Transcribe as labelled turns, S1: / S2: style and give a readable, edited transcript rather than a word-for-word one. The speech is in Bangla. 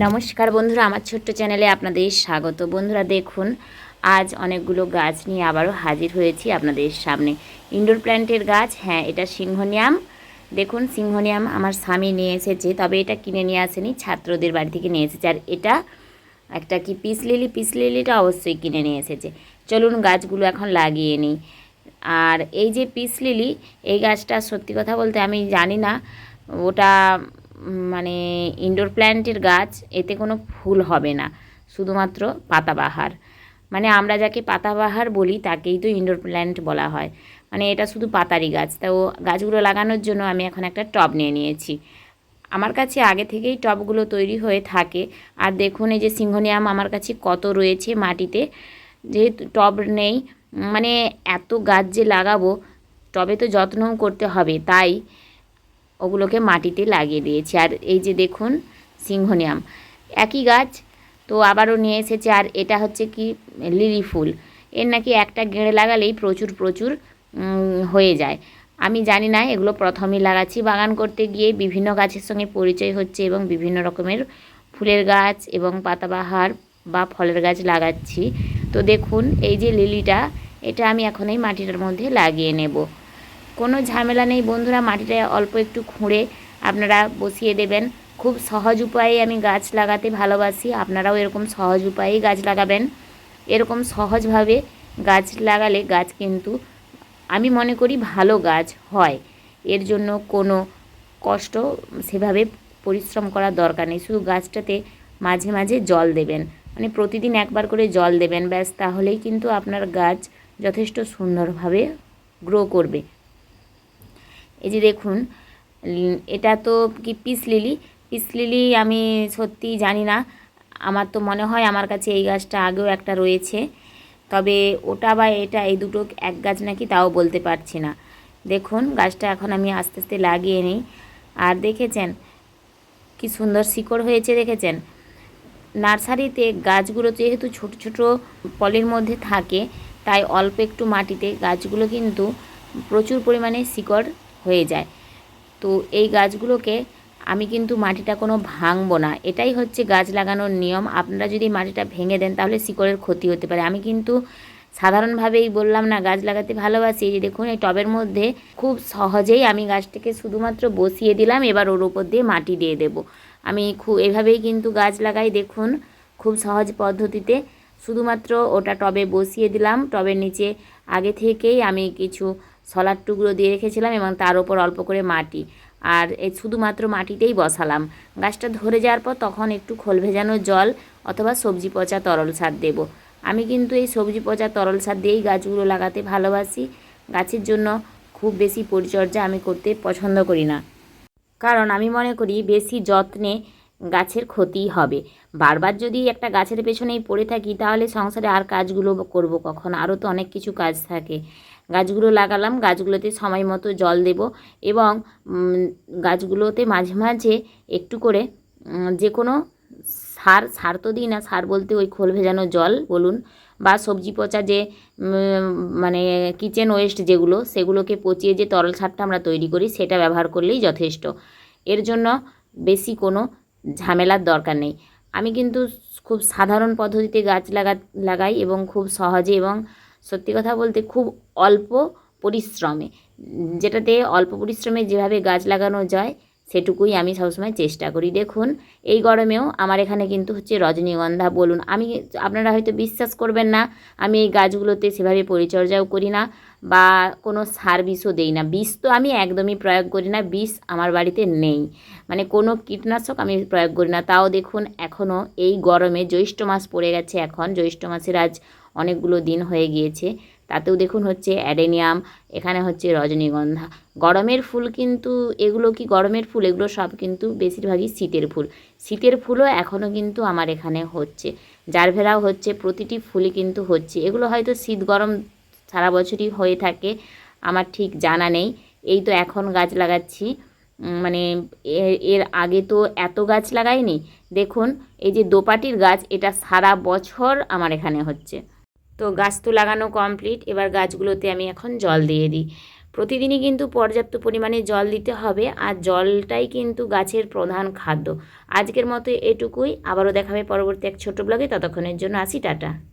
S1: নমস্কার বন্ধুরা, আমার ছোট্ট চ্যানেলে আপনাদের স্বাগত। বন্ধুরা দেখুন, আজ অনেকগুলো গাছ নিয়ে আবারও হাজির হয়েছি আপনাদের সামনে। ইনডোর প্ল্যান্টের গাছ, হ্যাঁ এটা সিংহনিয়াম। দেখুন সিংহনিয়াম আমার স্বামী নিয়ে এসেছে, তবে এটা কিনে নিয়ে আসেনি, ছাত্রদের বাড়ি থেকে নিয়ে এসেছে। আর এটা একটা কি পিস লিলিটা অবশ্যই কিনে নিয়ে এসেছে। চলুন গাছগুলো এখন লাগিয়ে নিই। আর এই যে পিস লিলি, এই গাছটা সত্যি কথা বলতে আমি জানি না ওটা মানে ইনডোর প্ল্যান্টের গাছ, এতে কোনো ফুল হবে না, শুধুমাত্র পাতাবাহার। মানে আমরা যাকে পাতাবাহার বলি তাকেই তো ইনডোর প্ল্যান্ট বলা হয়। মানে এটা শুধু পাতারই গাছ। তো গাছগুলো লাগানোর জন্য আমি এখন একটা টব নিয়ে নিয়েছি। আমার কাছে আগে থেকেই টবগুলো তৈরি হয়ে থাকে। আর দেখুন এই যে সিংহনিয়াম আমার কাছে কত রয়েছে মাটিতে, যেহেতু টব নেই, মানে এত গাছ যে লাগাবো টবে তো যত্নও করতে হবে, তাই ওগুলোকে মাটিতে লাগিয়ে দিয়েছি। আর এই যে দেখুন সিংহনিয়াম একই গাছ, তো আবারও নিয়ে এসেছে। আর এটা হচ্ছে কি লিলি ফুল, এর নাকি একটা গেঁড়ে লাগালেই প্রচুর প্রচুর হয়ে যায়। আমি জানি না, এগুলো প্রথমেই লাগাচ্ছি। বাগান করতে গিয়ে বিভিন্ন গাছের সঙ্গে পরিচয় হচ্ছে এবং বিভিন্ন রকমের ফুলের গাছ এবং পাতাবাহার বা ফলের গাছ লাগাচ্ছি। তো দেখুন এই যে লিলিটা, এটা আমি এখন এই মাটিটার মধ্যে লাগিয়ে নেব। কোনো ঝামেলা নেই বন্ধুরা, মাটিটা অল্প একটু খুঁড়ে আপনারা বসিয়ে দেবেন। খুব সহজ উপায়ে আমি গাছ লাগাতে ভালোবাসি, আপনারাও এরকম সহজ উপায়েই গাছ লাগাবেন। এরকম সহজভাবে গাছ লাগালে গাছ কিন্তু আমি মনে করি ভালো গাছ হয়। এর জন্য কোনো কষ্ট সেভাবে পরিশ্রম করার দরকার নেই, শুধু গাছটাতে মাঝে মাঝে জল দেবেন, মানে প্রতিদিন একবার করে জল দেবেন, ব্যাস, তাহলেই কিন্তু আপনার গাছ যথেষ্ট সুন্দরভাবে গ্রো করবে। এই যে দেখুন এটা তো কি পিস লিলি আমি সত্যি জানি না, আমার তো মনে হয় আমার কাছে এই গাছটা আগেও একটা রয়েছে, তবে ওটা বা এটা এই দুটো এক গাছ নাকি তাও বলতে পারছি না। দেখুন গাছটা এখন আমি আস্তে আস্তে লাগিয়ে নিই। আর দেখেছেন কি সুন্দর শিকড় হয়েছে, দেখেছেন? নার্সারিতে গাছগুলো যেহেতু ছোট ছোট পলির মধ্যে থাকে, তাই অল্প একটু মাটিতে গাছগুলো কিন্তু প্রচুর পরিমাণে শিকড় হয়ে যায়। তো এই গাছগুলোকে আমি কিন্তু মাটিটা কোনো ভাঙবো না, এটাই হচ্ছে গাছ লাগানোর নিয়ম। আপনারা যদি মাটিটা ভেঙে দেন তাহলে শিকড়ের ক্ষতি হতে পারে। আমি কিন্তু সাধারণভাবেই বললাম না, গাছ লাগাতে ভালোবাসি। এই যে দেখুন এই টবের মধ্যে খুব সহজেই আমি গাছটাকে শুধুমাত্র বসিয়ে দিলাম, এবার ওর উপর দিয়ে মাটি দিয়ে দেব। আমি এভাবেই কিন্তু গাছ লাগাই, দেখুন খুব সহজ পদ্ধতিতে। শুধুমাত্র ওটা টবে বসিয়ে দিলাম, টবের নিচে আগে থেকেই আমি কিছু শলার টুকরো দিয়ে রেখেছিলাম এবং তার ওপর অল্প করে মাটি, আর এই শুধুমাত্র মাটিতেই বসালাম। গাছটা ধরে যাওয়ার পর তখন একটু খোল ভেজানো জল অথবা সবজি পচা তরল সার দেব। আমি কিন্তু এই সবজি পচা তরল সার দিয়েই গাছগুলো লাগাতে ভালোবাসি। গাছের জন্য খুব বেশি পরিচর্যা আমি করতে পছন্দ করি না, কারণ আমি মনে করি বেশি যত্নে গাছের ক্ষতি হবে। বারবার যদি একটা গাছের পেছনেই পড়ে থাকি তাহলে সংসারে আর কাজগুলো করব কখন? আরও তো অনেক কিছু কাজ থাকে। গাছগুলো লাগালাম, গাছগুলোতে সময় মতো জল দেব এবং গাছগুলোতে মাঝে মাঝে একটু করে যে কোনো সার তো দিই না, সার বলতে ওই খোল ভেজানো জল বলুন বা সবজি পচা যে মানে কিচেন ওয়েস্ট যেগুলো, সেগুলোকে পচিয়ে যে তরল সারটা আমরা তৈরি করি সেটা ব্যবহার করলেই যথেষ্ট। এর জন্য বেশি কোনো ঝামেলার দরকার নেই। আমি কিন্তু খুব সাধারণ পদ্ধতিতে গাছ লাগাই এবং খুব সহজে এবং সত্যি কথা বলতে খুব অল্প পরিশ্রমে, যেটাতে অল্প পরিশ্রমে যেভাবে গাছ লাগানো যায় সেটুকুই আমি সবসময় চেষ্টা করি। দেখুন এই গরমেও আমার এখানে কিন্তু হচ্ছে রজনীগন্ধা বলুন, আপনারা হয়তো বিশ্বাস করবেন না, আমি এই গাছগুলোতে সেভাবে পরিচর্যাও করি না বা কোনো সার বিষও দেই না। বিষ তো আমি একদমই প্রয়োগ করি না, বিষ আমার বাড়িতে নেই, মানে কোনো কীটনাশক আমি প্রয়োগ করি না। তাও দেখুন এখনও এই গরমে, জ্যৈষ্ঠ মাস পড়ে গেছে, এখন জ্যৈষ্ঠ মাসের আজ অনেকগুলো দিন হয়ে গিয়েছে, তাতেও দেখুন হচ্ছে অ্যাডেনিয়াম, এখানে হচ্ছে রজনীগন্ধা। গরমের ফুল কিন্তু এগুলো কি গরমের ফুল? এগুলো সব কিন্তু বেশিরভাগই শীতের ফুল। শীতের ফুলও এখনও কিন্তু আমার এখানে হচ্ছে, জারভেরাও হচ্ছে, প্রতিটি ফুলই কিন্তু হচ্ছে। এগুলো হয়তো শীত গরম সারা বছরই হয়ে থাকে, আমার ঠিক জানা নেই। এই তো এখন গাছ লাগাচ্ছি, মানে এর আগে তো এত গাছ লাগাইনি। দেখুন এই যে দোপাটির গাছ, এটা সারা বছর আমার এখানে হচ্ছে। তো গাছ তো লাগানো কমপ্লিট, এবার গাছগুলোতে আমি এখন জল দিয়ে দিই। প্রতিদিনই কিন্তু পর্যাপ্ত পরিমাণে জল দিতে হবে, আর জলটাই কিন্তু গাছের প্রধান খাদ্য। আজকের মতো এটুকুই, আবারও দেখাবে পরবর্তী এক ছোট ব্লগে। ততক্ষণের জন্য আসি, টাটা।